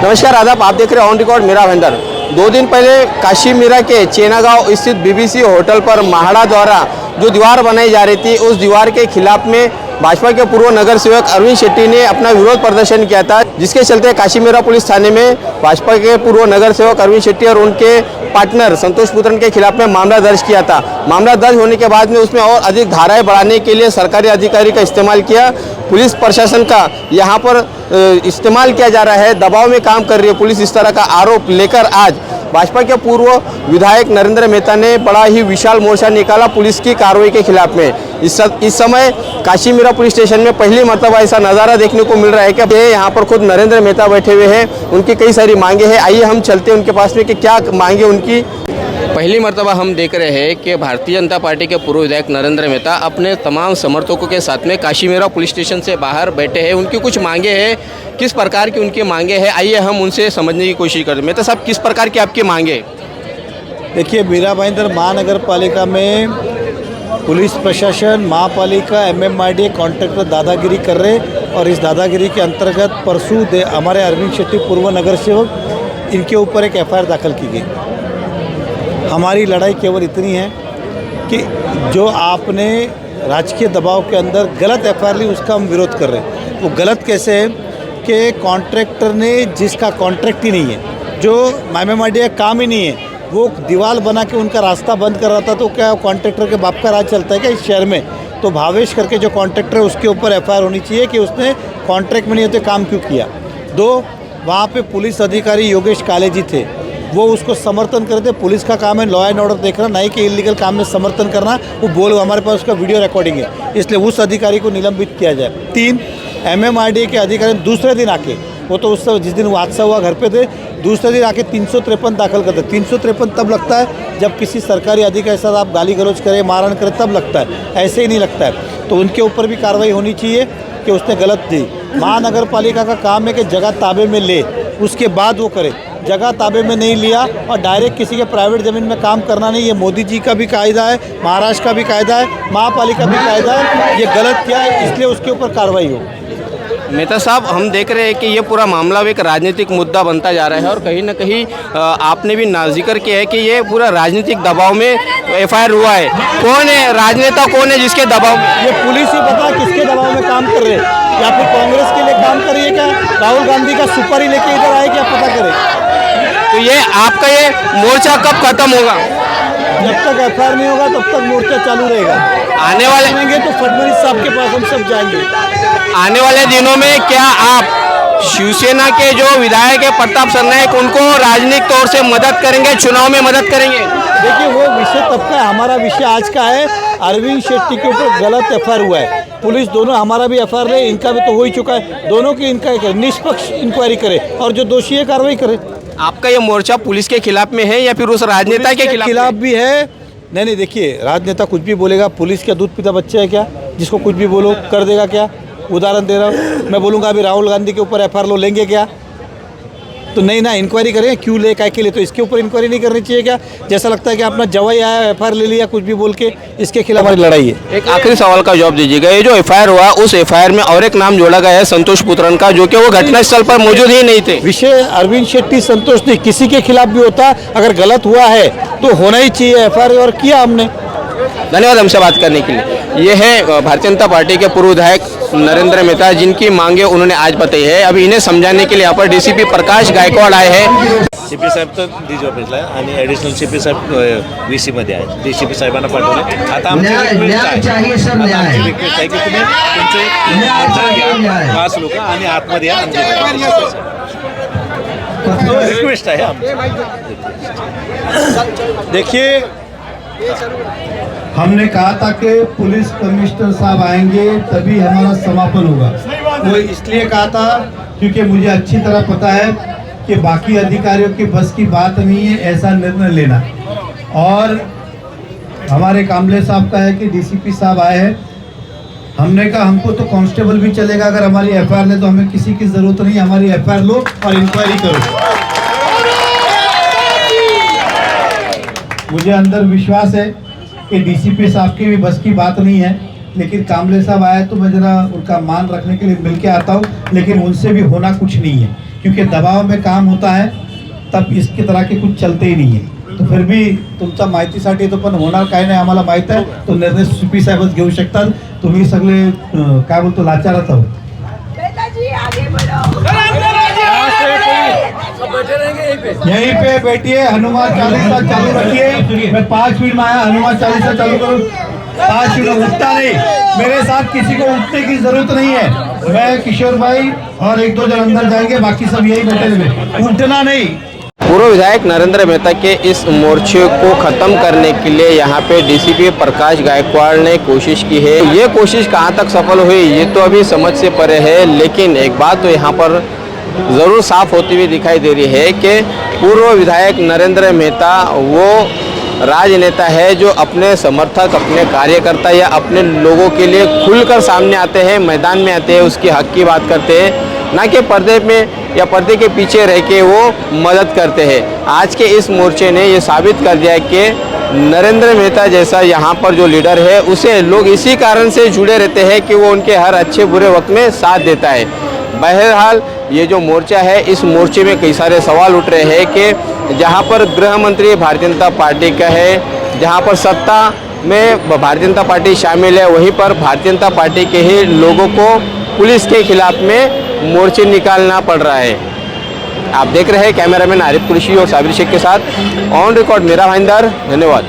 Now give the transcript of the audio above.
नमस्कार आदाब, आप देख रहे हैं ऑन रिकॉर्ड मेरा वेंदर। 2 दिन पहले काशी मीरा के चेनागांव स्थित बीबीसी होटल पर म्हाडा द्वारा जो दीवार बनाई जा रही थी, उस दीवार के खिलाफ में भाजपा के पूर्व नगर सेवक अरविंद शेट्टी ने अपना विरोध प्रदर्शन किया था, जिसके चलते काशी मीरा पुलिस थाने में भाजपा के पूर्व नगर सेवक अरविंद शेट्टी और उनके पार्टनर संतोष पुत्रन के खिलाफ में मामला दर्ज किया था। मामला दर्ज होने के बाद में उसमें और अधिक धाराएं बढ़ाने के लिए सरकारी अधिकारी का इस्तेमाल किया। पुलिस प्रशासन का यहाँ पर इस्तेमाल किया जा रहा है, दबाव में काम कर रही है पुलिस, इस तरह का आरोप लेकर आज भाजपा के पूर्व विधायक नरेंद्र मेहता ने बड़ा ही विशाल मोर्चा निकाला पुलिस की कार्रवाई के खिलाफ में। इस समय काशी मीरा पुलिस स्टेशन में पहली मरतबा ऐसा नज़ारा देखने को मिल रहा है कि यहाँ पर खुद नरेंद्र मेहता बैठे हुए हैं, उनकी कई सारी मांगे हैं। आइए हम चलते हैं उनके पास में कि क्या मांगे उनकी। पहली मरतबा हम देख रहे हैं कि भारतीय जनता पार्टी के पूर्व विधायक नरेंद्र मेहता अपने तमाम समर्थकों के साथ में काशी मीरा पुलिस स्टेशन से बाहर बैठे हैं। उनकी कुछ मांगे हैं, किस प्रकार की उनकी मांगे हैं, आइए हम उनसे समझने की कोशिश करते हैं। मेहता साहब, किस प्रकार की आपकी मांगे? देखिए, मीरा भाईंदर महानगर पालिका में पुलिस प्रशासन, महापालिका, MMRDA कॉन्ट्रैक्टर दादागिरी कर रहे, और इस दादागिरी के अंतर्गत परसों हमारे अरविंद शेट्टी पूर्व नगर सेवक, इनके ऊपर एक FIR दाखिल की गई। हमारी लड़ाई केवल इतनी है कि जो आपने राजकीय दबाव के अंदर गलत FIR ली, उसका हम विरोध कर रहे हैं। वो गलत कैसे है कि कॉन्ट्रैक्टर ने, जिसका कॉन्ट्रैक्ट ही नहीं है, जो MMRDA काम ही नहीं है, वो दीवार बना के उनका रास्ता बंद कर रहा था, तो क्या कॉन्ट्रैक्टर के बाप का राज चलता है क्या इस शहर में? तो भावेश करके जो कॉन्ट्रैक्टर है उसके ऊपर FIR होनी चाहिए कि उसने कॉन्ट्रैक्ट में नहीं होते काम क्यों किया। 2, वहाँ पे पुलिस अधिकारी योगेश काले जी थे, वो उसको समर्थन करते। पुलिस का काम है लॉ एंड ऑर्डर देखना, नहीं कि इलीगल काम में समर्थन करना। वो बोलो, हमारे पास उसका वीडियो रिकॉर्डिंग है, इसलिए उस अधिकारी को निलंबित किया जाए। 3, MMRDA के अधिकारी दूसरे दिन आके, वो तो उस जिस दिन हादसा हुआ घर पे थे, दूसरे दिन आके 353 दाखिल करते। 353 तब लगता है जब किसी सरकारी अधिकारी के साथ आप गाली गलौज करें, मारहाण करें, तब लगता है, ऐसे ही नहीं लगता है। तो उनके ऊपर भी कार्रवाई होनी चाहिए कि उसने गलत दी। महानगर पालिका का काम है कि जगह ताबे में ले, उसके बाद वो करे। जगह ताबे में नहीं लिया और डायरेक्ट किसी के प्राइवेट ज़मीन में काम करना नहीं, ये मोदी जी का भी कायदा है, महाराष्ट्र का भी कायदा है, महापालिका भी कायदा है। ये गलत किया है, इसलिए उसके ऊपर कार्रवाई हो। मेहता साहब, हम देख रहे हैं कि ये पूरा मामला एक राजनीतिक मुद्दा बनता जा रहा है, और कहीं ना कहीं आपने भी जिक्र किया है कि ये पूरा राजनीतिक दबाव में FIR हुआ है। कौन है राजनेता, कौन है जिसके दबाव में? ये पुलिस ही पता किसके दबाव में काम कर रहे हैं, या फिर कांग्रेस के लिए काम कर रही है क्या, राहुल गांधी का सुपारी लेके इधर आए क्या, पता करे। तो ये आपका ये मोर्चा कब खत्म होगा? जब तक FIR नहीं होगा तब तक मोर्चा चालू रहेगा। आने वाले तो फडणवीस साहब के पास हम सब जाएंगे। आने वाले दिनों में क्या आप शिवसेना के जो विधायक है प्रताप सरनाईक, उनको राजनीतिक तौर से मदद करेंगे, चुनाव में मदद करेंगे? देखिए, वो विषय तब का है, हमारा विषय आज का है अरविंद शेट्टी के ऊपर गलत FIR हुआ है। पुलिस दोनों, हमारा भी FIR ले, इनका भी तो हो ही चुका है, दोनों की इनका करे, निष्पक्ष इंक्वायरी करे और जो दोषी है कार्रवाई करे। आपका ये मोर्चा पुलिस के खिलाफ में है या फिर उस राजनेता के खिलाफ भी है? नहीं, देखिए, राजनेता कुछ भी बोलेगा, पुलिस क्या दूध पीता बच्चा है क्या, जिसको कुछ भी बोलो कर देगा क्या? उदाहरण दे रहा हूँ, मैं बोलूँगा अभी राहुल गांधी के ऊपर FIR लो, लेंगे क्या? तो नहीं ना, इंक्वायरी करें, क्यों ले, काय के लिए? तो इसके ऊपर इंक्वायरी नहीं करनी चाहिए क्या? जैसा लगता है कि अपना जवाई आया, FIR ले लिया कुछ भी बोल के, इसके खिलाफ हमारी लड़ाई है। एक आखिरी सवाल का जवाब दीजिएगा, ये जो FIR हुआ, उस FIR में और एक नाम जोड़ा गया है संतोष पुत्रन का, जो कि वो घटनास्थल पर मौजूद ही नहीं थे। विषय अरविंद शेट्टी, संतोष नहीं, किसी के खिलाफ भी होता, अगर गलत हुआ है तो होना ही चाहिए FIR, और किया हमने। धन्यवाद हमसे बात करने के लिए। ये है भारतीय जनता पार्टी के पूर्व विधायक नरेंद्र मेहता, जिनकी मांगे उन्होंने आज बताई है। अभी इन्हें समझाने के लिए यहाँ पर DCP प्रकाश गायकवाड आए हैं। CP साहेब तर DG ऑफिसला आहे आणि ॲडिशनल CP साहेब VC मध्ये आहेत, DCP साहेबांना पाठवले। आता आमची रिक्वेस्ट आहे की तुम्ही तुमचे 5 लोक आणि आतमध्ये या, रिक्वेस्ट आहे आमची। देखिए, हमने कहा था कि पुलिस कमिश्नर साहब आएंगे तभी हमारा समापन होगा। वो इसलिए कहा था क्योंकि मुझे अच्छी तरह पता है कि बाकी अधिकारियों की बस की बात नहीं है ऐसा निर्णय लेना, और हमारे कामले साहब का है कि DCP साहब आए हैं। हमने कहा हमको तो कांस्टेबल भी चलेगा, अगर हमारी FIR ले तो हमें किसी की जरूरत नहीं, हमारी FIR लो और इंक्वायरी करो। मुझे अंदर विश्वास है कि DCP साहब की भी बस की बात नहीं है, लेकिन कामले साहब आए तो मैं जरा उनका मान रखने के लिए मिल के आता हूँ, लेकिन उनसे भी होना कुछ नहीं है, क्योंकि दबाव में काम होता है तब इसकी तरह के कुछ चलते ही नाही आहे. तो फिर भी तुमच्या माहितीसाठी तो पण होणार काय नाही आम्हाला माहित आहे. तो निर्णय सीपी साहेबच घेऊ शकतात. तुम्ही सगळे काय बोलतो लाचारच आहोत. यहीं पे बैठिए, हनुमान चालीसा चालू रखिए. मैं 5 मिनट में आया, हनुमान चालीसा चालू करूँ. 5 मिनट उठता नहीं, मेरे साथ किसी को उठने की जरूरत नहीं है. मैं किशोर भाई और 1-2 जन अंदर जाएंगे, बाकी सब यही बैठे हुए. उठना नहीं. पूर्व विधायक नरेंद्र मेहता के इस मोर्चे को खत्म करने के लिए यहाँ पे डीसीपी प्रकाश गायकवाड़ ने कोशिश की है. ये कोशिश कहाँ तक सफल हुई ये तो अभी समझ से परे है, लेकिन एक बात तो यहाँ पर ज़रूर साफ होती हुई दिखाई दे रही है कि पूर्व विधायक नरेंद्र मेहता वो राजनेता है जो अपने समर्थक, अपने कार्यकर्ता या अपने लोगों के लिए खुलकर सामने आते हैं, मैदान में आते हैं, उसकी हक की बात करते हैं, ना कि पर्दे में या पर्दे के पीछे रह के वो मदद करते हैं. आज के इस मोर्चे ने ये साबित कर दिया कि नरेंद्र मेहता जैसा यहाँ पर जो लीडर है उसे लोग इसी कारण से जुड़े रहते हैं कि वो उनके हर अच्छे बुरे वक्त में साथ देता है. बहरहाल ये जो मोर्चा है, इस मोर्चे में कई सारे सवाल उठ रहे हैं कि जहाँ पर गृह मंत्री भारतीय जनता पार्टी का है, जहाँ पर सत्ता में भारतीय जनता पार्टी शामिल है, वहीं पर भारतीय जनता पार्टी के ही लोगों को पुलिस के खिलाफ में मोर्चे निकालना पड़ रहा है. आप देख रहे हैं कैमरामैन आरिफ कुरैशी और साबिर शेख के साथ ऑन रिकॉर्ड मेरा भाईंदर. धन्यवाद.